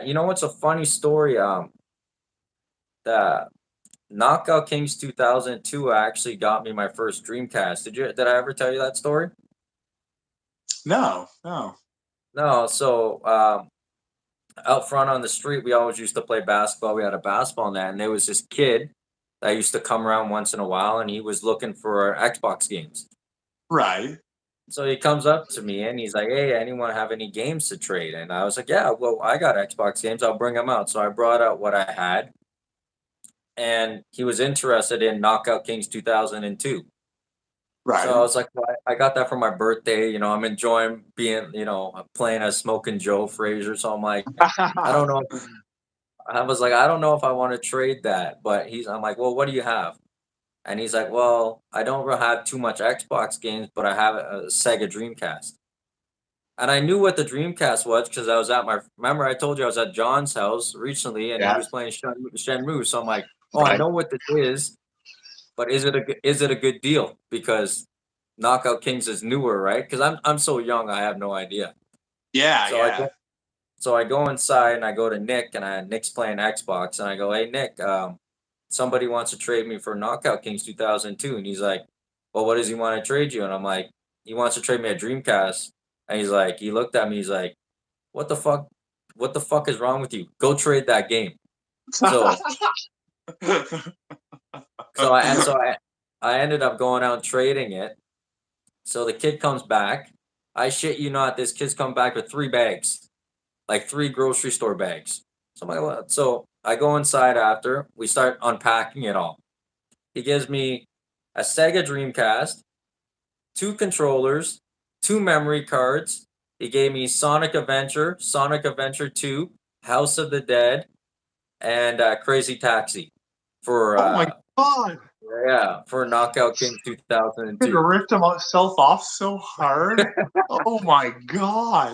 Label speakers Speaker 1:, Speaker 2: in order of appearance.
Speaker 1: You know what's a funny story? The Knockout Kings 2002 actually got me my first Dreamcast. Did I ever tell you that story?
Speaker 2: No, no.
Speaker 1: No. So out front on the street, we always used to play basketball. We had a basketball net, and there was this kid that used to come around once in a while, and he was looking for Xbox games.
Speaker 2: Right.
Speaker 1: So he comes up to me and he's like, "Hey, anyone have any games to trade?" And I was like, "Yeah, well, I got Xbox games. I'll bring them out." So I brought out what I had, and he was interested in Knockout Kings 2002. So I
Speaker 2: Right.
Speaker 1: was like, well, I got that for my birthday. I'm enjoying being, playing as Smoking Joe Frazier. So I'm like, I don't know. I was like, I don't know if I want to trade that. But I'm like, well, what do you have? And he's like, well, I don't have too much Xbox games, but I have a Sega Dreamcast. And I knew what the Dreamcast was because I was remember I told you I was at John's house recently and he
Speaker 2: Yeah.
Speaker 1: was playing Shenmue. So I'm like, oh, I
Speaker 2: Right.
Speaker 1: know what this is, but is it a good deal? Because Knockout Kings is newer, right? Because I'm so young, I have no idea.
Speaker 2: Yeah,
Speaker 1: So I
Speaker 2: yeah.
Speaker 1: go so I go inside and I go to Nick and Nick's playing Xbox and I go, hey Nick, somebody wants to trade me for Knockout Kings 2002, and he's like, well, what does he want to trade you? And I'm like, he wants to trade me a Dreamcast, and he looked at me, he's like, what the fuck, what the fuck is wrong with you? Go trade that game. So so I ended up going out and trading it. So the kid comes back. I shit you not, this kid's come back with 3 bags, like 3 grocery store bags. So I'm like, what? So I go inside after we start unpacking it all. He gives me a Sega Dreamcast, 2 controllers, 2 memory cards. He gave me Sonic Adventure 2, House of the Dead, and Crazy Taxi for
Speaker 2: Oh my god.
Speaker 1: for Knockout King
Speaker 2: It
Speaker 1: 2002.
Speaker 2: ripped himself off so hard. Oh my god.